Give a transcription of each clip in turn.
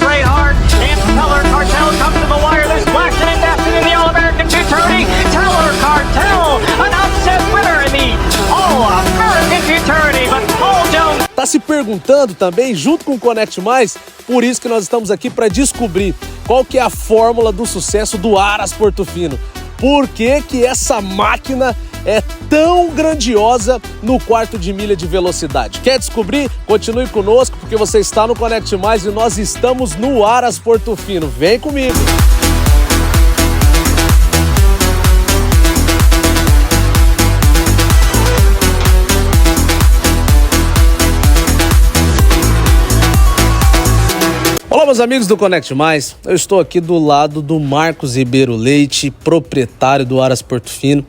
Greyheart, and Teller Cartel comes to the wire. They're splashing and dashing in the All-American 230. Teller Cartel, an upset winner in the All-American 230, but Paul Jones... Tá se perguntando também, junto com o Connect Mais, por isso que nós estamos aqui para descobrir qual que é a fórmula do sucesso do Aras Portofino. Por que que essa máquina é tão grandiosa no quarto de milha de velocidade? Quer descobrir? Continue conosco, porque você está no Connect Mais e nós estamos no Aras Portofino. Vem comigo! Olá, meus amigos do Connect Mais, eu estou aqui do lado do Marcos Ribeiro Leite, proprietário do Aras Portofino.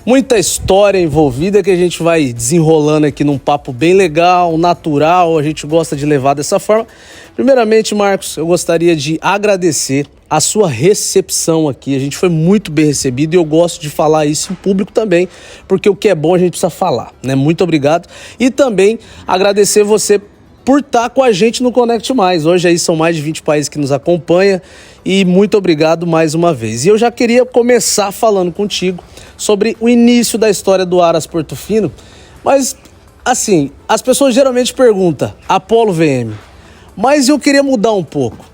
Muita história envolvida que a gente vai desenrolando aqui num papo bem legal, natural, a gente gosta de levar dessa forma. Primeiramente, Marcos, eu gostaria de agradecer a sua recepção aqui, a gente foi muito bem recebido e eu gosto de falar isso em público também, porque o que é bom a gente precisa falar, né? Muito obrigado. E também agradecer você por estar com a gente no Connect Mais. Hoje aí são mais de 20 países que nos acompanham e muito obrigado mais uma vez. E eu já queria começar falando contigo sobre o início da história do Aras Portofino, mas assim, as pessoas geralmente perguntam, Apollo VM, mas eu queria mudar um pouco.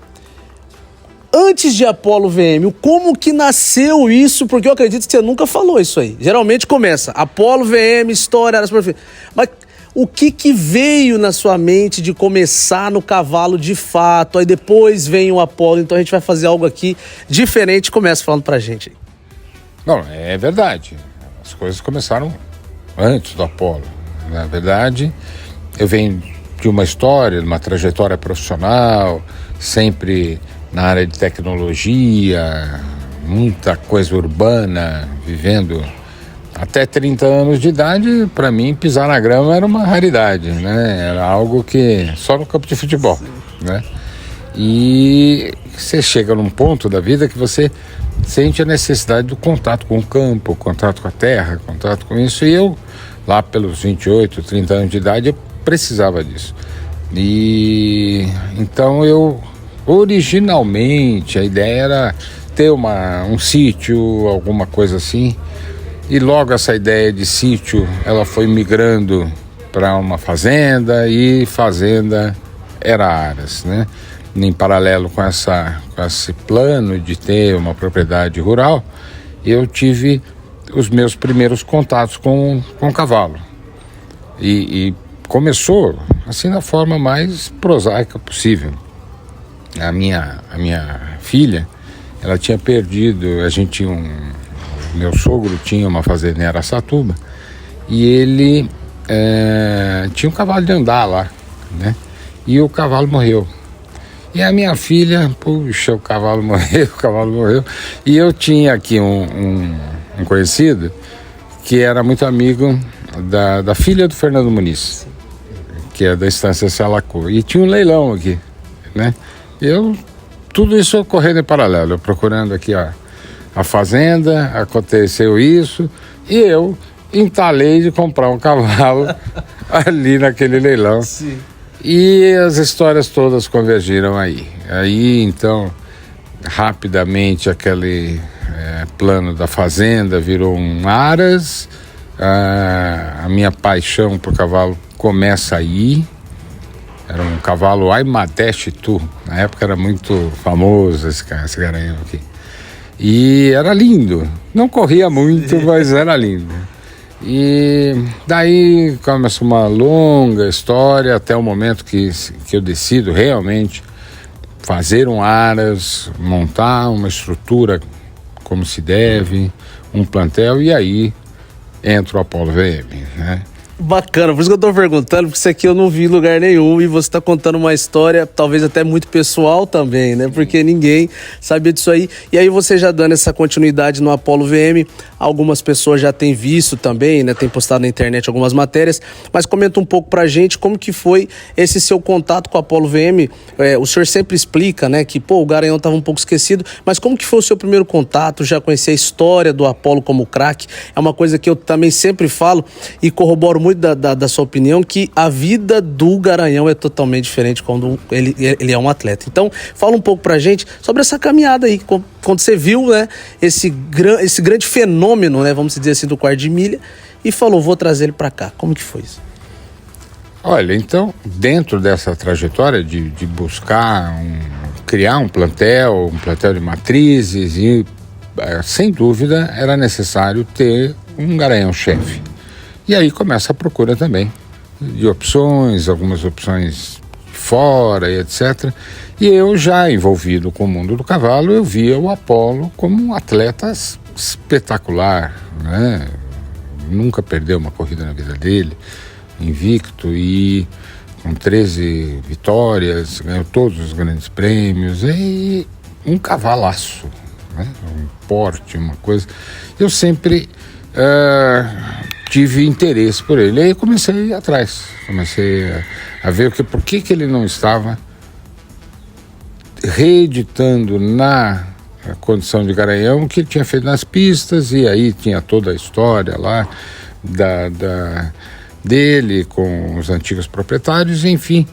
Antes de Apollo VM, como que nasceu isso? Porque eu acredito que você nunca falou isso aí. Geralmente começa Apollo VM, história, Aras Portofino. Mas o que veio na sua mente de começar no cavalo de fato, aí depois vem o Apollo, então a gente vai fazer algo aqui diferente, começa falando pra gente aí. Não, é verdade, as coisas começaram antes do Apollo. Na verdade, eu venho de uma história, de uma trajetória profissional, sempre na área de tecnologia, muita coisa urbana, vivendo... Até 30 anos de idade, para mim, pisar na grama era uma raridade, né? Era algo que só no campo de futebol, né? E você chega num ponto da vida que você sente a necessidade do contato com o campo, contato com a terra, contato com isso. E eu, lá pelos 28, 30 anos de idade, eu precisava disso. E então eu, originalmente, a ideia era ter um sítio, alguma coisa assim. E logo essa ideia de sítio, ela foi migrando para uma fazenda, e fazenda era Aras, né? Em paralelo com esse plano de ter uma propriedade rural, eu tive os meus primeiros contatos com o cavalo. E começou assim da forma mais prosaica possível. A minha filha, ela tinha perdido, a gente tinha meu sogro tinha uma fazenda em Araçatuba e ele tinha um cavalo de andar lá, né? E o cavalo morreu. E a minha filha, puxa, o cavalo morreu. E eu tinha aqui um conhecido que era muito amigo da filha do Fernando Muniz, que é da Estância Salacô. E tinha um leilão aqui, né? Tudo isso correndo em paralelo, eu procurando aqui, ó, a fazenda, aconteceu isso, e eu entalei de comprar um cavalo ali naquele leilão. Sim. E as histórias todas convergiram aí. Aí, então, rapidamente aquele plano da fazenda virou um Aras, a minha paixão por cavalo começa aí. Era um cavalo Aimadesh Tu, na época era muito famoso esse garanhão aqui. E era lindo, não corria muito, mas era lindo. E daí começa uma longa história até o momento que eu decido realmente fazer um Aras, montar uma estrutura como se deve, um plantel, e aí entra o Apollo VM, né? Bacana, por isso que eu tô perguntando, porque isso aqui eu não vi em lugar nenhum e você tá contando uma história, talvez até muito pessoal também, né? Porque ninguém sabia disso aí. E aí você já dando essa continuidade no Apollo VM, algumas pessoas já têm visto também, né? Tem postado na internet algumas matérias, mas comenta um pouco pra gente como que foi esse seu contato com o Apollo VM. O senhor sempre explica, né? Que, o Garanhão tava um pouco esquecido, mas como que foi o seu primeiro contato? Já conhecer a história do Apollo como craque? É uma coisa que eu também sempre falo e corroboro muito da sua opinião que a vida do Garanhão é totalmente diferente quando ele é um atleta. Então, fala um pouco pra gente sobre essa caminhada aí, quando você viu, né, esse grande fenômeno, né, vamos dizer assim, do quarto de milha, e falou, vou trazer ele pra cá. Como que foi isso? Olha, então, dentro dessa trajetória de buscar criar um plantel de matrizes, e sem dúvida era necessário ter um Garanhão-chefe. E aí começa a procura também de opções, algumas opções fora e etc. E eu, já envolvido com o mundo do cavalo, eu via o Apolo como um atleta espetacular, né? Nunca perdeu uma corrida na vida dele, invicto, e com 13 vitórias, ganhou todos os grandes prêmios, e um cavalaço, né? Um porte, uma coisa. Eu sempre tive interesse por ele. Aí comecei a ir atrás, comecei a ver por que ele não estava reeditando na condição de Garanhão o que ele tinha feito nas pistas, e aí tinha toda a história lá dele com os antigos proprietários, enfim,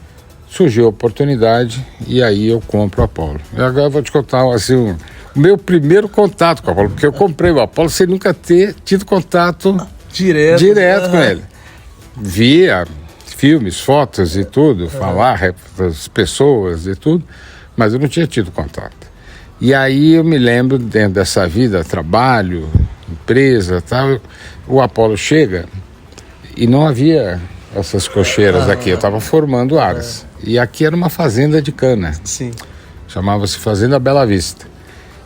surgiu a oportunidade e aí eu compro o Apolo. E agora eu vou te contar assim, o meu primeiro contato com o Apolo, porque eu comprei o Apolo sem nunca ter tido contato direto com ele. Via filmes, fotos e tudo, falar das pessoas e tudo, mas eu não tinha tido contato. E aí eu me lembro, dentro dessa vida, trabalho, empresa, tal, o Apolo chega e não havia essas cocheiras aqui, eu estava formando Aras. E aqui era uma fazenda de cana. Sim. Chamava-se Fazenda Bela Vista.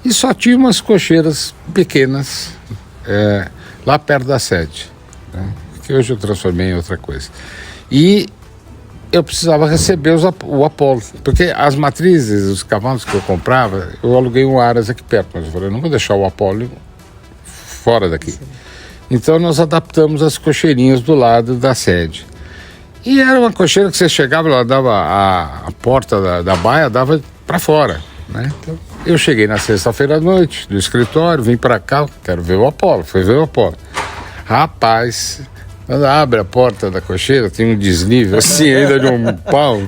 E só tinha umas cocheiras pequenas lá perto da sede, né? Que hoje eu transformei em outra coisa. E eu precisava receber o Apolo, porque as matrizes, os cavalos que eu comprava, eu aluguei um Aras aqui perto, mas eu falei, não vou deixar o Apolo fora daqui. Sim. Então nós adaptamos as cocheirinhas do lado da sede. E era uma cocheira que você chegava, ela dava a porta da baia, dava para fora, né? Então, eu cheguei na sexta-feira à noite do escritório, vim para cá, quero ver o Apolo, fui ver o Apolo. Rapaz, quando abre a porta da cocheira, tem um desnível assim, ainda de um pau,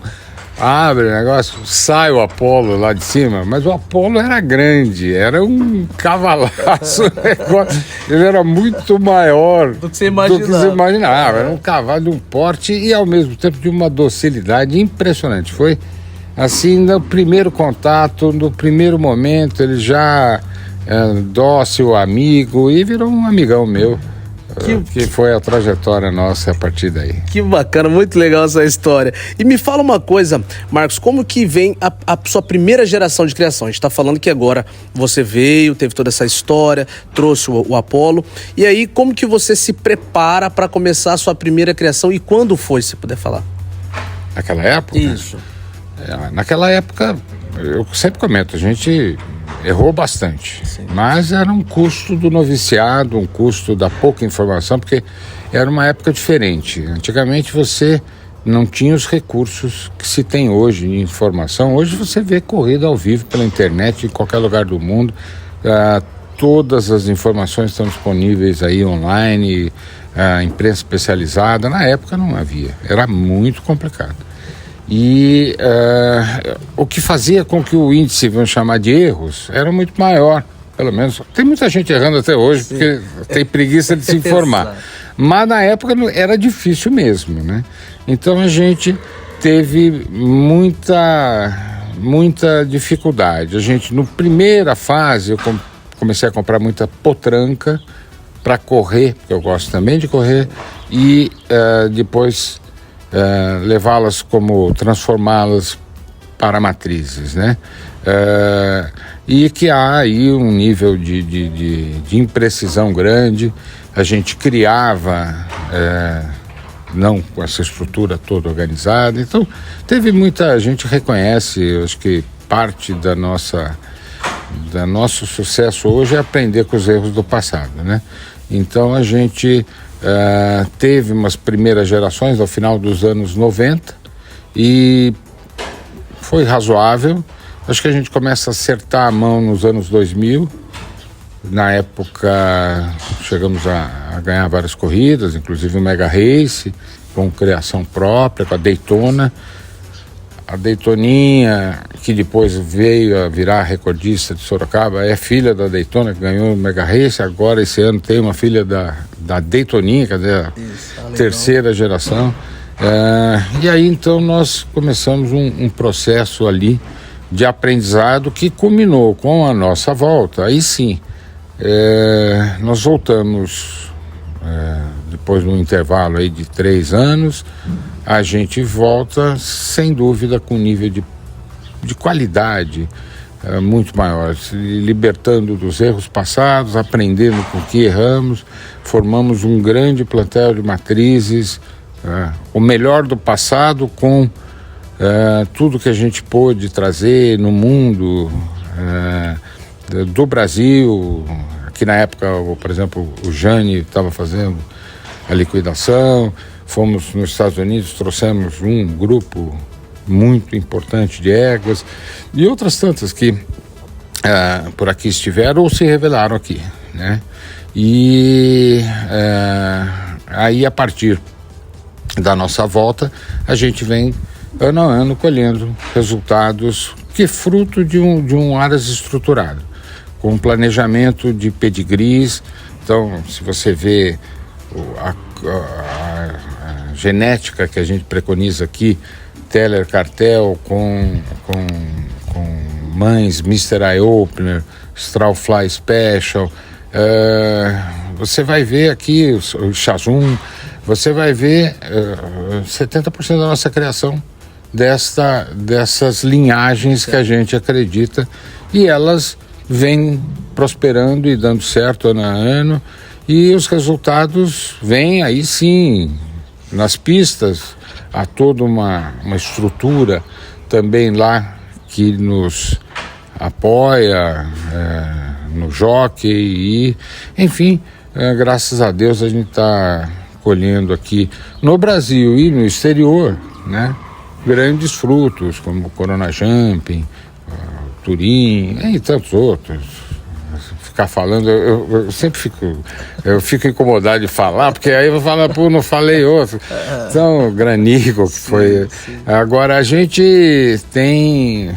abre o negócio, sai o Apolo lá de cima, mas o Apolo era grande, era um cavalaço, ele era muito maior do que você imaginava. Era um cavalo de um porte e ao mesmo tempo de uma docilidade impressionante. Foi assim, no primeiro contato, no primeiro momento, ele já dócil, amigo, e virou um amigão meu. Que foi a trajetória nossa a partir daí. Que bacana, muito legal essa história. E me fala uma coisa, Marcos, como que vem a sua primeira geração de criação? A gente tá falando que agora você veio, teve toda essa história, trouxe o Apolo, e aí como que você se prepara para começar a sua primeira criação e quando foi, se puder falar? Naquela época? Isso. Naquela época, eu sempre comento, a gente errou bastante. Sim. Mas era um custo do noviciado, um custo da pouca informação, porque era uma época diferente. Antigamente você não tinha os recursos que se tem hoje de informação. Hoje você vê corrida ao vivo pela internet em qualquer lugar do mundo. Todas as informações estão disponíveis aí online, imprensa especializada. Na época não havia, era muito complicado. E o que fazia com que o índice, vamos chamar de erros, era muito maior, pelo menos. Tem muita gente errando até hoje, sim, porque tem preguiça de se informar. Mas na época era difícil mesmo, né? Então a gente teve muita dificuldade. A gente, na primeira fase, eu comecei a comprar muita potranca para correr, porque eu gosto também de correr, e depois levá-las transformá-las para matrizes, né? E que há aí um nível de imprecisão grande. A gente criava, não com essa estrutura toda organizada. Então, teve muita gente reconhece, eu acho que parte do nosso sucesso hoje é aprender com os erros do passado, né? Então, a gente teve umas primeiras gerações ao final dos anos 90 e foi razoável. Acho que a gente começa a acertar a mão nos anos 2000 Na época chegamos a ganhar várias corridas, inclusive o Mega Race, com criação própria, com a Daytona. A Daytoninha, que depois veio a virar recordista de Sorocaba, é filha da Daytona, que ganhou o Mega Race. Agora, esse ano, tem uma filha da Daytoninha, quer dizer, a terceira geração. E aí, então, nós começamos um processo ali de aprendizado que culminou com a nossa volta. Aí sim, nós voltamos, depois de um intervalo aí de 3 anos, a gente volta, sem dúvida, com um nível de qualidade muito maior, se libertando dos erros passados, aprendendo com o que erramos, formamos um grande plantel de matrizes, o melhor do passado com tudo que a gente pôde trazer no mundo, do Brasil. Aqui na época, por exemplo, o Jânio estava fazendo a liquidação. Fomos nos Estados Unidos, trouxemos um grupo muito importante de éguas e outras tantas que por aqui estiveram ou se revelaram aqui, né? E aí, a partir da nossa volta, a gente vem ano a ano colhendo resultados que é fruto de um Aras estruturado, com planejamento de pedigrees. Então, se você vê a genética que a gente preconiza aqui, Teller Cartel com mães Mr. Eye Opener, Straufly Special, você vai ver aqui o Chazum, você vai ver 70% da nossa criação dessas linhagens que a gente acredita, e elas vêm prosperando e dando certo ano a ano, e os resultados vêm aí sim nas pistas. Há toda uma estrutura também lá que nos apoia no jockey e, enfim, graças a Deus a gente está colhendo aqui no Brasil e no exterior, né, grandes frutos como o Corona Jumping, Turim e tantos outros. Ficar falando, eu sempre fico incomodado de falar, porque aí eu vou falar, pô, não falei outro. Então, Granico, que foi. Agora, a gente tem,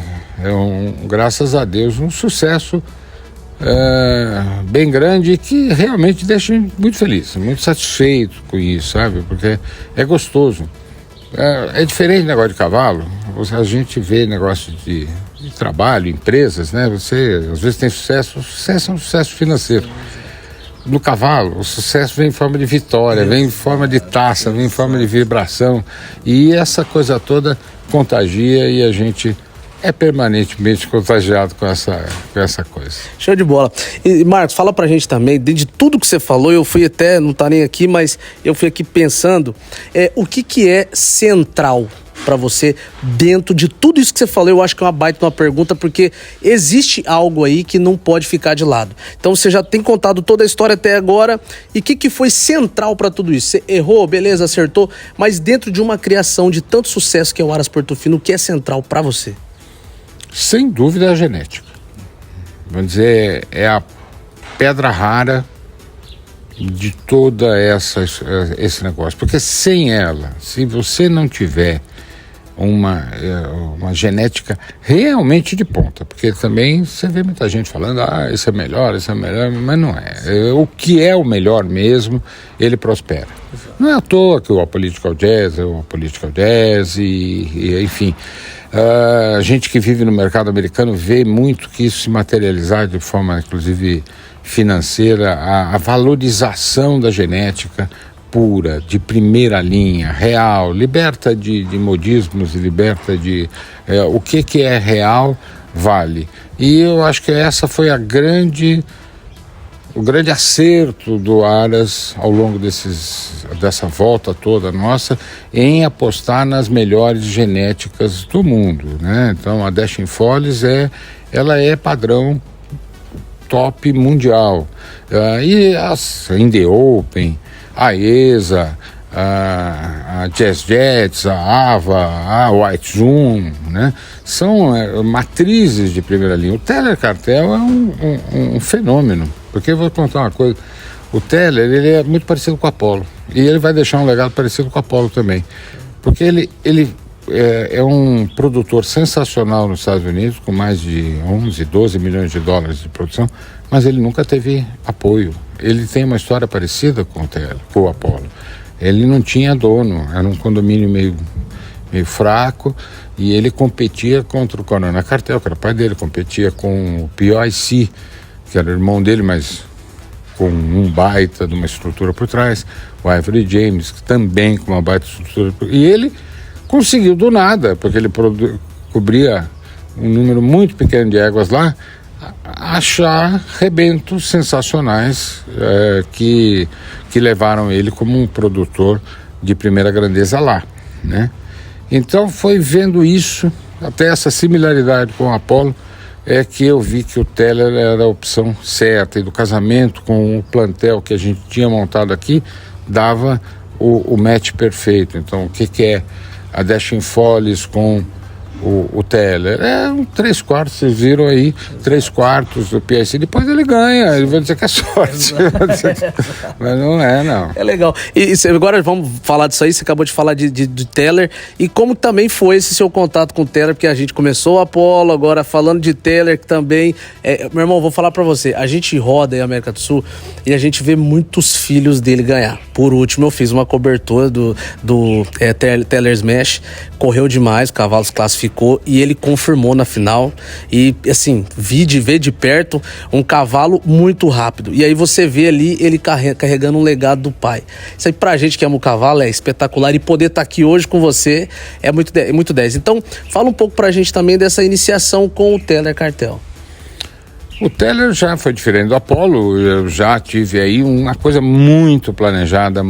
graças a Deus, um sucesso bem grande, que realmente deixa muito feliz, muito satisfeito com isso, sabe? Porque é gostoso. É diferente do negócio de cavalo. A gente vê negócio de trabalho, empresas, né? Você às vezes tem sucesso, o sucesso é um sucesso financeiro. No cavalo, o sucesso vem em forma de vitória, vem em forma de taça, vem em forma de vibração, e essa coisa toda contagia, e a gente é permanentemente contagiado com essa coisa. Show de bola. E Marcos, fala pra gente também, de tudo que você falou, eu fui até, não tá nem aqui, mas eu fui aqui pensando, o que é central para você dentro de tudo isso que você falou? Eu acho que é uma baita uma pergunta, porque existe algo aí que não pode ficar de lado. Então você já tem contado toda a história até agora, e o que foi central para tudo isso? Você errou, beleza, acertou, mas dentro de uma criação de tanto sucesso que é o Aras Portofino, o que é central para você? Sem dúvida, a genética. Vamos dizer, é a pedra rara de toda esse negócio, porque sem ela, se você não tiver uma genética realmente de ponta, porque também você vê muita gente falando, isso é melhor, mas não é. O que é o melhor mesmo, ele prospera. Não é à toa que o Apolitical Jazz é o Apolitical Jazz e enfim, a gente que vive no mercado americano vê muito que isso se materializar de forma, inclusive, financeira, a valorização da genética pura, de primeira linha, real, liberta de modismos, liberta de... o que é real, vale. E eu acho que essa foi o grande acerto do Aras ao longo dessa volta toda nossa, em apostar nas melhores genéticas do mundo, né? Então a Dashing Follies ela é padrão top mundial. E as Indy Open, a ESA, a Jazz Jets, a Ava, a White Zoom, né? São matrizes de primeira linha. O Teller Cartel é um fenômeno. Porque eu vou contar uma coisa, o Teller, ele é muito parecido com o Apollo, e ele vai deixar um legado parecido com o Apollo também, porque ele é um produtor sensacional nos Estados Unidos, com mais de 11, 12 milhões de dólares de produção, mas ele nunca teve apoio. Ele tem uma história parecida com o Apollo. Ele não tinha dono, era um condomínio meio fraco, e ele competia contra o Corona Cartel, que era pai dele, competia com o PIC, que era o irmão dele, mas com um baita de uma estrutura por trás, o Ivory James, que também com uma baita estrutura, e ele conseguiu do nada, porque ele cobria um número muito pequeno de éguas lá, achar rebentos sensacionais que levaram ele como um produtor de primeira grandeza lá, né? Então foi vendo isso, até essa similaridade com o Apollo, é que eu vi que o Teller era a opção certa, e do casamento com o plantel que a gente tinha montado aqui, dava o match perfeito. Então o que é a Dashing Follies com o Teller? É um 3/4, vocês viram aí, 3/4 do PIC, depois ele ganha, ele vai dizer que é sorte. Mas não é, não. É legal. E agora vamos falar disso aí, você acabou de falar de Teller, e como também foi esse seu contato com o Teller, porque a gente começou o Apollo, agora falando de Teller, que também, meu irmão, vou falar pra você, a gente roda aí a América do Sul e a gente vê muitos filhos dele ganhar. Por último, eu fiz uma cobertura do Teller Smash, correu demais, o cavalo se classificou e ele confirmou na final, e assim, ver de perto um cavalo muito rápido, e aí você vê ali ele carregando um legado do pai. Isso aí pra gente que ama o cavalo é espetacular, e poder estar aqui hoje com você é muito 10. Então fala um pouco pra gente também dessa iniciação com o Teller Cartel. O Teller já foi diferente do Apollo, eu já tive aí uma coisa muito planejada,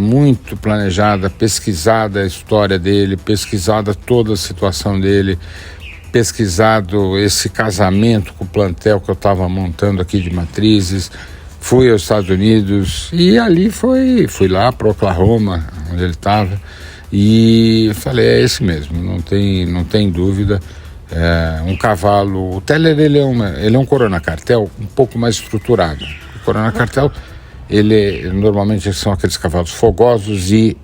pesquisada a história dele, pesquisada toda a situação dele, pesquisado esse casamento com o plantel que eu estava montando aqui de matrizes. Fui aos Estados Unidos e ali fui lá para Oklahoma, onde ele estava, e falei, é esse mesmo, não tem dúvida. Um cavalo, o Teller ele é um Corona Cartel um pouco mais estruturado. O Corona Cartel, normalmente são aqueles cavalos fogosos e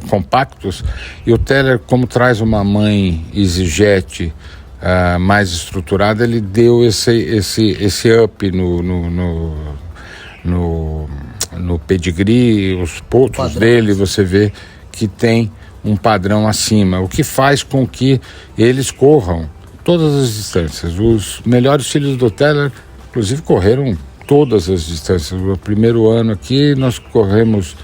compactos, e o Teller, como traz uma mãe EasyJet mais estruturada, ele deu esse up no pedigree, os potros dele, você vê que tem um padrão acima, o que faz com que eles corram todas as distâncias. Os melhores filhos do Teller, inclusive, correram todas as distâncias. No primeiro ano aqui, nós ganhamos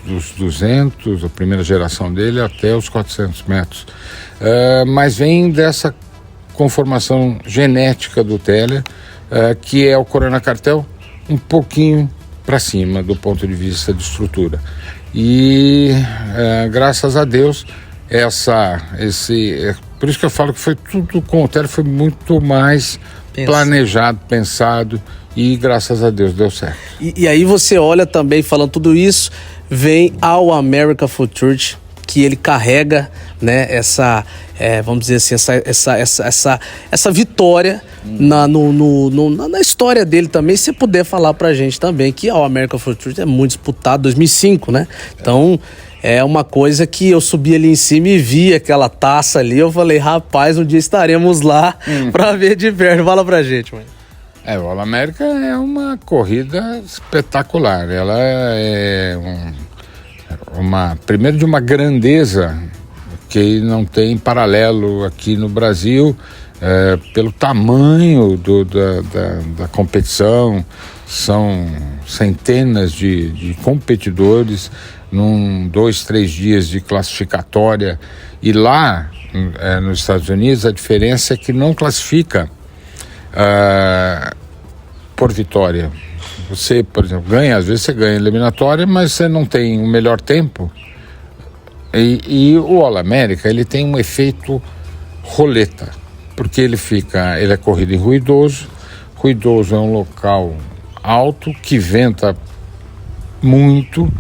dos 200, a primeira geração dele, até os 400 metros. Mas vem dessa conformação genética do Teller, que é o Corona Cartel, um pouquinho para cima do ponto de vista de estrutura. E, graças a Deus, por isso que eu falo que foi tudo com o Teller, foi muito mais planejado, pensado, e graças a Deus deu certo. E aí você olha também, falando tudo isso, vem ao America Futurity, que ele carrega, né, vamos dizer assim, essa vitória na história dele também. Se você puder falar pra gente também, que o America Futurity é muito disputado, 2005, né? Então é uma coisa que eu subi ali em cima e vi aquela taça ali, eu falei, rapaz, um dia estaremos lá pra ver de perto. Fala pra gente, mano. O All America é uma corrida espetacular. Ela é primeiro de uma grandeza que não tem paralelo aqui no Brasil, pelo tamanho da competição. São centenas de competidores num 2-3 dias de classificatória, e lá nos Estados Unidos a diferença é que não classifica por vitória. Você, por exemplo, às vezes você ganha eliminatória, mas você não tem o melhor tempo. E o All America, ele tem um efeito roleta, porque ele é corrido em Ruidoso. Ruidoso é um local alto, que venta muito.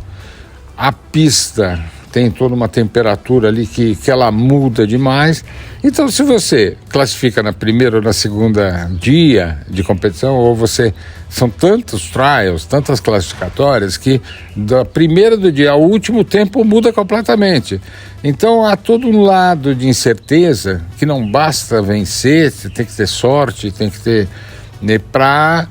A pista tem toda uma temperatura ali que ela muda demais. Então, se você classifica na primeira ou na segunda dia de competição, ou você... São tantos trials, tantas classificatórias, que da primeira do dia ao último tempo muda completamente. Então, há todo um lado de incerteza, que não basta vencer, você tem que ter sorte, tem que ter... Né, para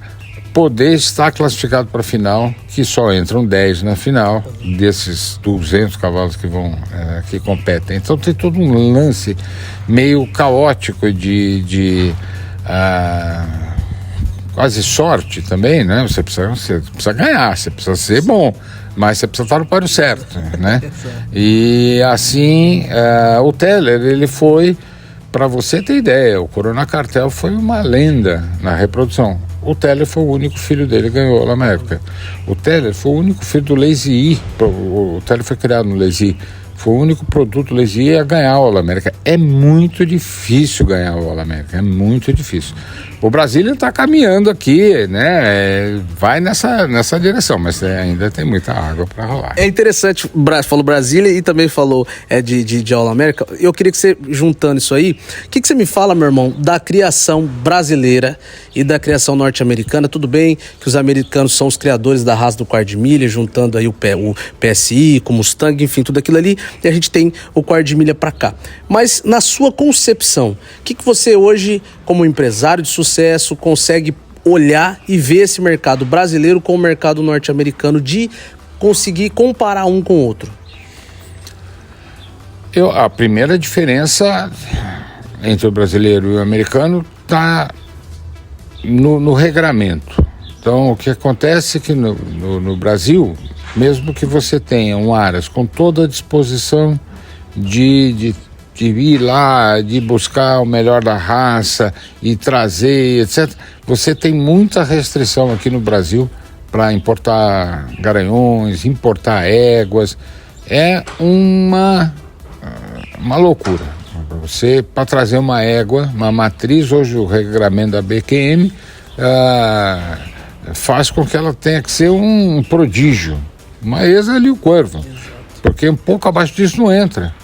poder estar classificado para a final, que só entram 10 na final, desses 200 cavalos que competem. Então tem todo um lance meio caótico de quase sorte também, né? Você precisa ganhar, você precisa ser bom, mas você precisa estar no páreo certo, né? E assim, o Teller, ele foi, para você ter ideia, o Corona Cartel foi uma lenda na reprodução. O Teller foi o único filho dele que ganhou lá na época. O Teller foi o único filho do Lazy. O Teller foi criado no Lazy. Foi o único produto Lazy a ganhar o All-América. É muito difícil ganhar o All-América, é muito difícil. O Brasília está caminhando aqui, né? Vai nessa direção, mas ainda tem muita água para rolar. É interessante, falou Brasília e também falou de All-América. Eu queria que você, juntando isso aí, o que você me fala, meu irmão, da criação brasileira e da criação norte-americana? Tudo bem que os americanos são os criadores da raça do quarto de milha, juntando aí o PSI com o Mustang, enfim, tudo aquilo ali, e a gente tem o quarto de milha para cá. Mas na sua concepção, o que você hoje, como empresário de sucesso, consegue olhar e ver esse mercado brasileiro com o mercado norte-americano, de conseguir comparar um com o outro? A primeira diferença entre o brasileiro e o americano está no regramento. Então, o que acontece é que no Brasil, mesmo que você tenha um Aras com toda a disposição de ir lá, de buscar o melhor da raça e trazer, etc., você tem muita restrição aqui no Brasil para importar garanhões, importar éguas. É uma loucura. Você, para trazer uma égua, uma matriz, hoje o regulamento da BQM faz com que ela tenha que ser um prodígio, uma Exa ali o Cuervo, porque um pouco abaixo disso não entra.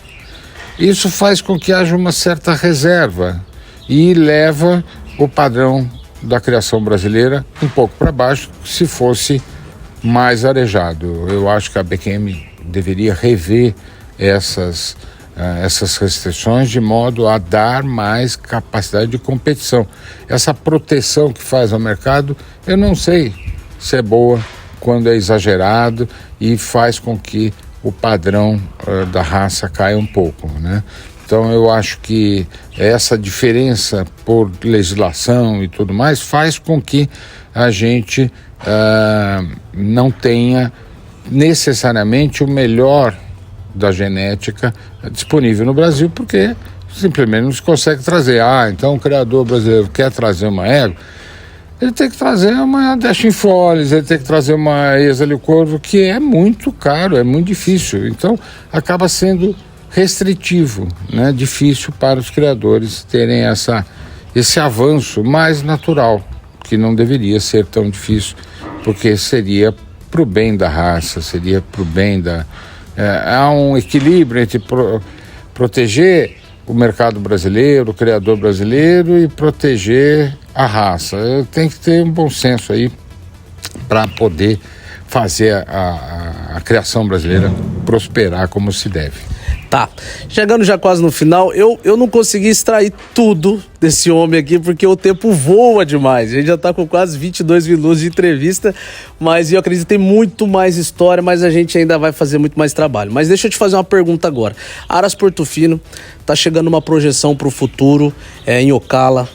Isso faz com que haja uma certa reserva e leva o padrão da criação brasileira um pouco para baixo, se fosse mais arejado. Eu acho que a BQM deveria rever essas restrições de modo a dar mais capacidade de competição. Essa proteção que faz ao mercado, eu não sei se é boa quando é exagerado e faz com que o padrão da raça caia um pouco, né? Então eu acho que essa diferença por legislação e tudo mais faz com que a gente não tenha necessariamente o melhor da genética disponível no Brasil, porque simplesmente não se consegue trazer. Então o criador brasileiro quer trazer uma égua, ele tem que trazer uma Dashin Foles, ele tem que trazer uma Exa ali o Corvo, que é muito caro, é muito difícil. Então acaba sendo restritivo, né? Difícil para os criadores terem esse avanço mais natural, que não deveria ser tão difícil, porque seria para o bem da raça, seria para o bem da... há um equilíbrio entre proteger o mercado brasileiro, o criador brasileiro, e proteger a raça. Tem que ter um bom senso aí para poder fazer a criação brasileira prosperar como se deve. Tá, chegando já quase no final, eu não consegui extrair tudo desse homem aqui, porque o tempo voa demais. A gente já tá com quase 22 minutos de entrevista, mas eu acredito que tem muito mais história, mas a gente ainda vai fazer muito mais trabalho. Mas deixa eu te fazer uma pergunta agora. Aras Portofino, tá chegando uma projeção para o futuro em Ocala,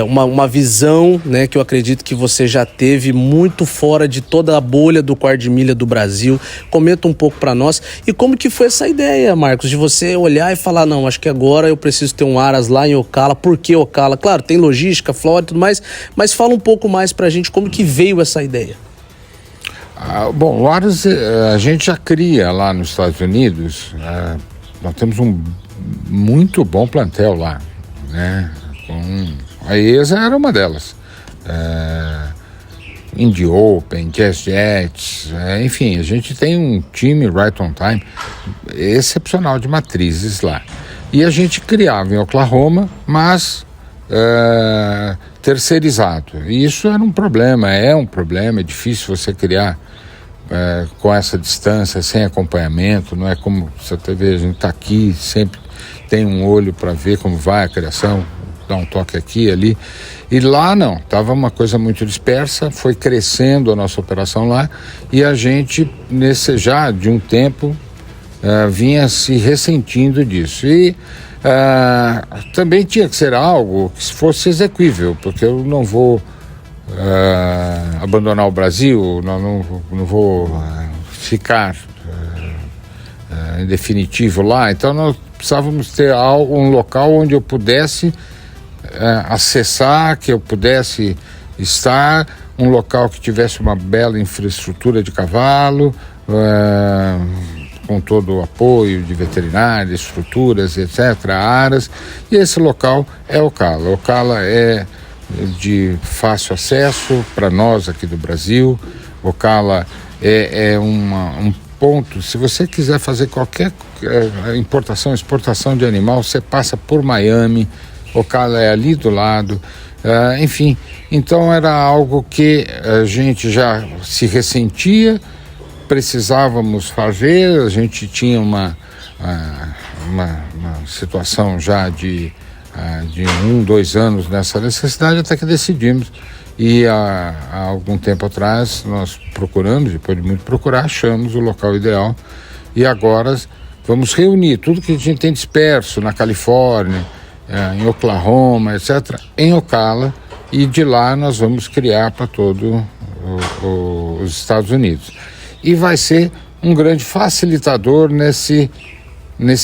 uma visão, né, que eu acredito que você já teve muito fora de toda a bolha do quarto de milha do Brasil. Comenta um pouco para nós e como que foi essa ideia, Marcos, de você olhar e falar, não, acho que agora eu preciso ter um Aras lá em Ocala. Por que Ocala? Claro, tem logística, flora e tudo mais, mas fala um pouco mais pra gente como que veio essa ideia. Bom, o Aras a gente já cria lá nos Estados Unidos. Nós temos um muito bom plantel lá, né? A Exa era uma delas. Indy Open, Jazz Jets, enfim, a gente tem um time Right on Time excepcional de matrizes lá. E a gente criava em Oklahoma, mas terceirizado. E isso era um problema, é difícil você criar com essa distância, sem acompanhamento. Não é como você vê, a gente está aqui, sempre tem um olho para ver como vai a criação, dá um toque aqui e ali. E lá não, estava uma coisa muito dispersa, foi crescendo a nossa operação lá, e a gente, já de um tempo, vinha se ressentindo disso. E também tinha que ser algo que fosse execuível, porque eu não vou abandonar o Brasil, não vou ficar em definitivo lá. Então nós precisávamos ter um local onde eu pudesse acessar, que eu pudesse estar, um local que tivesse uma bela infraestrutura de cavalo, com todo o apoio de veterinária, estruturas, etc., aras. E esse local é Ocala. Ocala é de fácil acesso para nós aqui do Brasil. Ocala é um ponto, se você quiser fazer qualquer importação, exportação de animal, você passa por Miami. Ocala é ali do lado, enfim, então era algo que a gente já se ressentia, precisávamos fazer. A gente tinha uma situação já de 2 anos nessa necessidade, até que decidimos. E há algum tempo atrás nós procuramos, depois de muito procurar, achamos o local ideal, e agora vamos reunir tudo que a gente tem disperso na Califórnia, em Oklahoma, etc., em Ocala, e de lá nós vamos criar para todo os Estados Unidos. E vai ser um grande facilitador nesse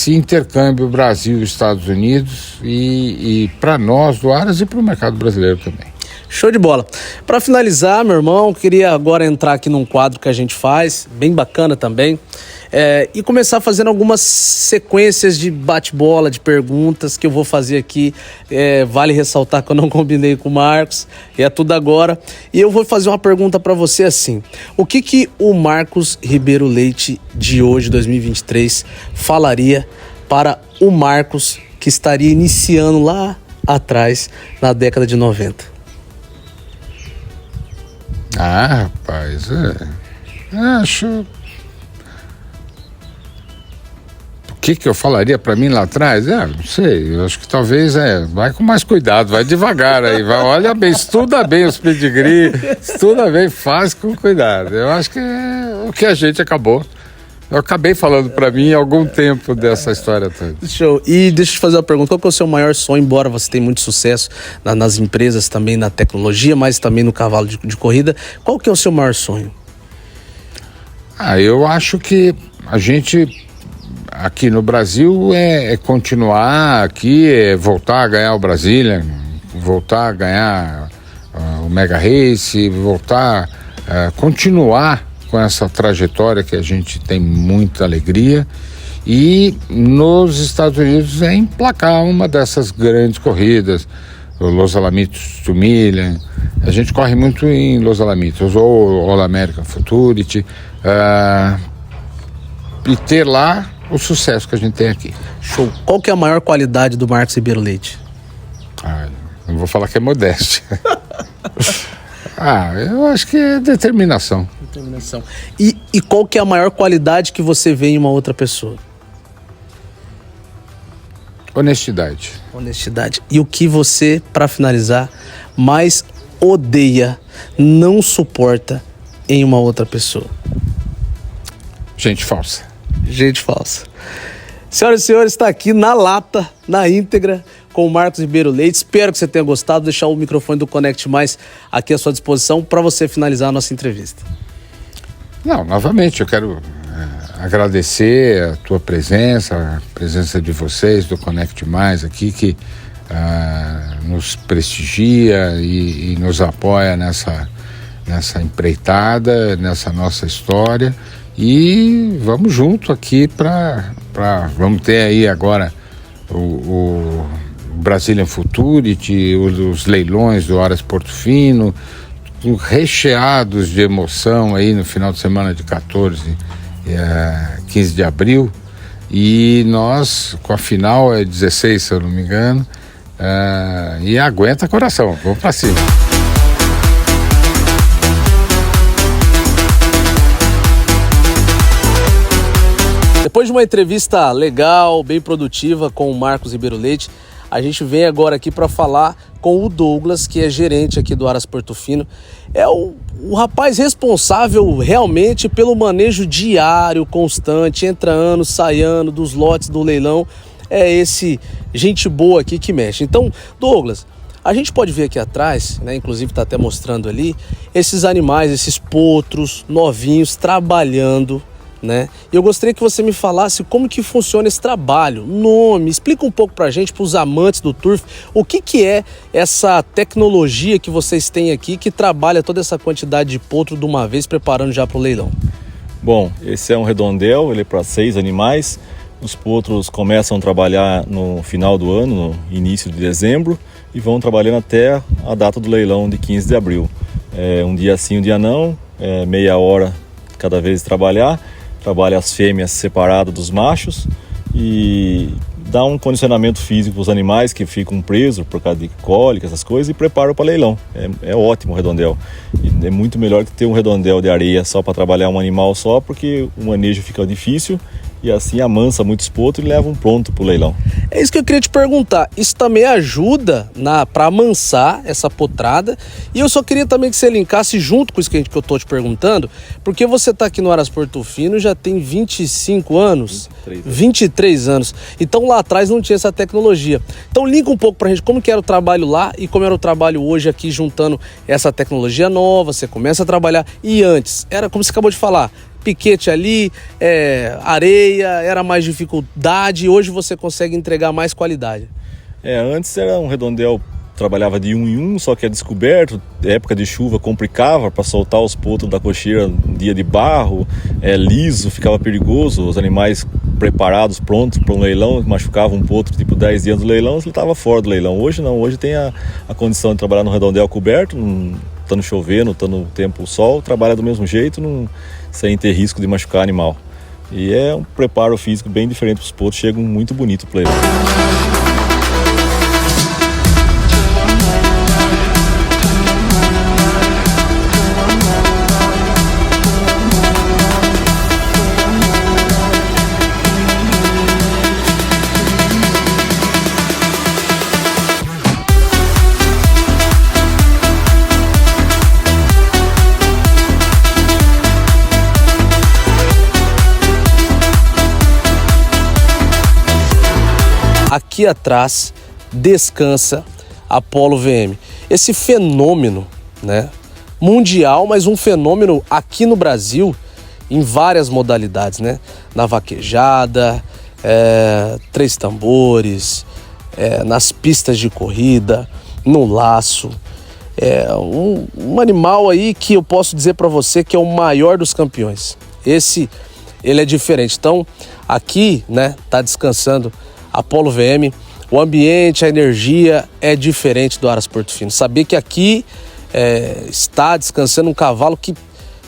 intercâmbio Brasil-Estados Unidos, e para nós do Aras e para o mercado brasileiro também. Show de bola. Para finalizar, meu irmão, queria agora entrar aqui num quadro que a gente faz, bem bacana também, e começar fazendo algumas sequências de bate-bola, de perguntas que eu vou fazer aqui. Vale ressaltar que eu não combinei com o Marcos, e é tudo agora. E eu vou fazer uma pergunta para você assim: o que o Marcos Ribeiro Leite de hoje, 2023, falaria para o Marcos que estaria iniciando lá atrás, na década de 90? Rapaz, acho... O que eu falaria para mim lá atrás? Não sei, eu acho que talvez vai com mais cuidado, vai devagar aí, olha bem, estuda bem os pedigree, estuda bem, faz com cuidado. Eu acho que é o que a gente eu acabei falando para mim há algum tempo dessa história toda. Show. E deixa eu te fazer uma pergunta: qual que é o seu maior sonho, embora você tenha muito sucesso nas empresas, também na tecnologia, mas também no cavalo de corrida, qual que é o seu maior sonho? Eu acho que a gente aqui no Brasil é continuar aqui, voltar a ganhar o Brasília, voltar a ganhar o Mega Race, voltar a continuar com essa trajetória que a gente tem muita alegria, e nos Estados Unidos emplacar uma dessas grandes corridas, o Los Alamitos to Million. A gente corre muito em Los Alamitos, ou All American Futurity, e ter lá o sucesso que a gente tem aqui. Show. Qual que é a maior qualidade do Marcos Ribeiro Leite? Não vou falar que é modéstia. Eu acho que é determinação. E qual que é a maior qualidade que você vê em uma outra pessoa? Honestidade. E o que você, para finalizar, mais odeia, não suporta em uma outra pessoa? Gente falsa. Senhoras e senhores, está aqui na lata, na íntegra, com o Marcos Ribeiro Leite. Espero que você tenha gostado. Deixar o microfone do Conect Mais aqui à sua disposição para você finalizar a nossa entrevista. Novamente, eu quero agradecer a tua presença, a presença de vocês do Conect Mais aqui, que nos prestigia e nos apoia nessa empreitada, nessa nossa história. E vamos junto aqui vamos ter aí agora o Brazilian Futurity, os leilões do Aras Portofino, recheados de emoção aí no final de semana de 14 e 15 de abril. E nós, com a final, é 16, se eu não me engano, e aguenta coração, vamos pra cima. Depois de uma entrevista legal, bem produtiva com o Marcos Ribeiro Leite, a gente vem agora aqui para falar com o Douglas, que é gerente aqui do Aras Portofino. É o rapaz responsável realmente pelo manejo diário, constante, entra ano, sai ano, dos lotes do leilão. É esse gente boa aqui que mexe. Então, Douglas, a gente pode ver aqui atrás, né, inclusive está até mostrando ali, esses animais, esses potros novinhos trabalhando, né? E eu gostaria que você me falasse como que funciona esse trabalho, nome, explica um pouco pra gente, pros amantes do turf, o que é essa tecnologia que vocês têm aqui que trabalha toda essa quantidade de potro de uma vez, preparando já para o leilão. Bom, esse é um redondel, ele é para 6 animais. Os potros começam a trabalhar no final do ano, no início de dezembro, e vão trabalhando até a data do leilão de 15 de abril. Um dia sim, um dia não, meia hora cada vez trabalhar. Trabalha as fêmeas separadas dos machos e dá um condicionamento físico para os animais que ficam presos por causa de cólica, essas coisas, e prepara para leilão. É ótimo o redondel. E é muito melhor que ter um redondel de areia só para trabalhar um animal só, porque o manejo fica difícil e assim amansa muitos potros e leva um pronto para o leilão. É isso que eu queria te perguntar. Isso também ajuda para amansar essa potrada. E eu só queria também que você linkasse junto com isso que eu tô te perguntando, porque você tá aqui no Aras Portofino já tem 25 anos, 23 anos. Então lá atrás não tinha essa tecnologia. Então linka um pouco pra gente como que era o trabalho lá e como era o trabalho hoje aqui, juntando essa tecnologia nova. Você começa a trabalhar e antes, era como você acabou de falar, piquete ali, areia, era mais dificuldade, hoje você consegue entregar mais qualidade. Antes era um redondel, trabalhava de um em um, só que é descoberto, época de chuva complicava para soltar os potros da cocheira, dia de barro, liso, ficava perigoso, os animais preparados, prontos para um leilão, machucavam um potro tipo 10 dias do leilão, ele estava fora do leilão. Hoje não, hoje tem a condição de trabalhar no redondel coberto, estando chovendo, estando tempo sol, trabalha do mesmo jeito, sem ter risco de machucar animal. E é um preparo físico bem diferente para os potros, chegam muito bonito para ele. Aqui atrás descansa Apollo VM. Esse fenômeno, né, mundial, mas um fenômeno aqui no Brasil em várias modalidades, né? Na vaquejada, 3 tambores, nas pistas de corrida, no laço. Um animal aí que eu posso dizer para você que é o maior dos campeões. Ele é diferente. Então, aqui, né, tá descansando Apollo VM, o ambiente, a energia é diferente do Aras Portofino. Saber que aqui está descansando um cavalo que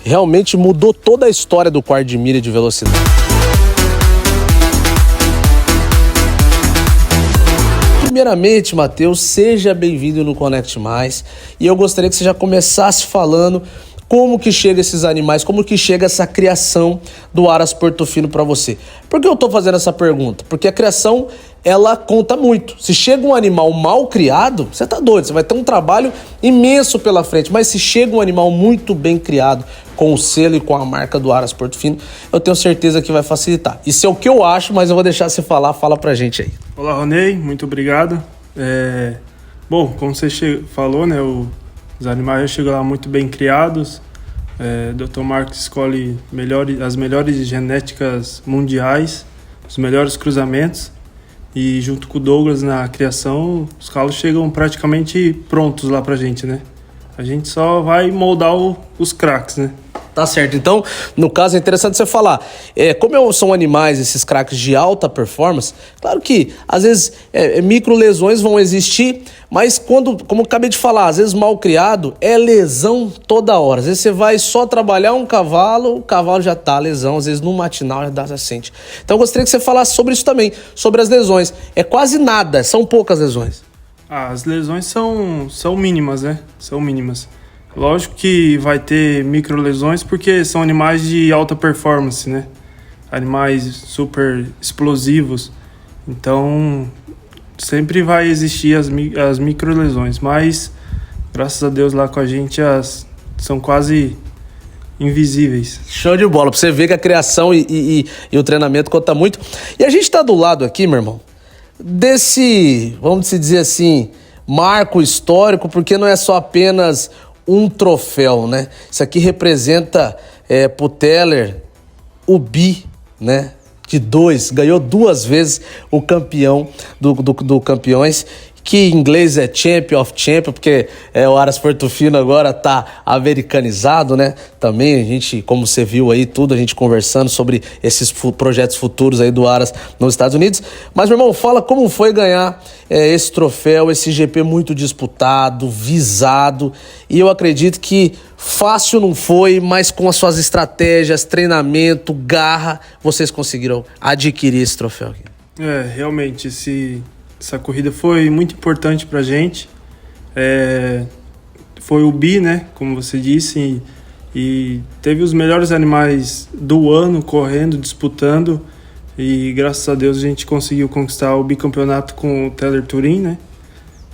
realmente mudou toda a história do quarto de milha de velocidade. Primeiramente, Matheus, seja bem-vindo no Connect Mais. E eu gostaria que você já começasse falando como que chega esses animais, como que chega essa criação do Aras Portofino para você. Por que eu tô fazendo essa pergunta? Porque a criação, ela conta muito. Se chega um animal mal criado, você tá doido, você vai ter um trabalho imenso pela frente. Mas se chega um animal muito bem criado, com o selo e com a marca do Aras Portofino, eu tenho certeza que vai facilitar. Isso é o que eu acho, mas eu vou deixar você falar, fala pra gente aí. Olá, Ronei, muito obrigado. Bom, como você falou, né, os animais chegam lá muito bem criados. Dr. Marcos escolhe as melhores genéticas mundiais, os melhores cruzamentos. E junto com o Douglas na criação, os cavalos chegam praticamente prontos lá pra gente, né? A gente só vai moldar os craques, né? Tá certo. Então, no caso, é interessante você falar. Como são animais, esses craques de alta performance, claro que, às vezes, micro lesões vão existir, mas como eu acabei de falar, às vezes mal criado, é lesão toda hora. Às vezes você vai só trabalhar um cavalo, o cavalo já tá lesão, às vezes no matinal já sente. Então, eu gostaria que você falasse sobre isso também, sobre as lesões. É quase nada, são poucas lesões. As lesões são mínimas, né? São mínimas. Lógico que vai ter microlesões porque são animais de alta performance, né? Animais super explosivos. Então, sempre vai existir as microlesões. Mas, graças a Deus, lá com a gente, são quase invisíveis. Show de bola. Pra você ver que a criação e o treinamento conta muito. E a gente tá do lado aqui, meu irmão, desse, vamos dizer assim, marco histórico, porque não é só apenas um troféu, né? Isso aqui representa pro Teller o bi, né? Ganhou 2 vezes o campeão do campeões, que em inglês é Champion of Champion, porque o Aras Portofino agora tá americanizado, né? Também a gente, como você viu aí tudo, a gente conversando sobre esses projetos futuros aí do Aras nos Estados Unidos. Mas, meu irmão, fala como foi ganhar esse troféu, esse GP muito disputado, visado, e eu acredito que fácil não foi, mas com as suas estratégias, treinamento, garra, vocês conseguiram adquirir esse troféu aqui. Realmente, essa corrida foi muito importante pra gente. Foi o bi, né? Como você disse, e teve os melhores animais do ano correndo, disputando, e graças a Deus a gente conseguiu conquistar o bicampeonato com o Teller Turim, né?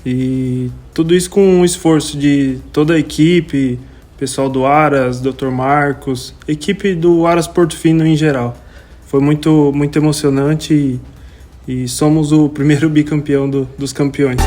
E tudo isso com o esforço de toda a equipe, pessoal do Aras, Dr. Marcos, equipe do Aras Portofino em geral. Foi muito, muito emocionante e somos o primeiro bicampeão dos campeões.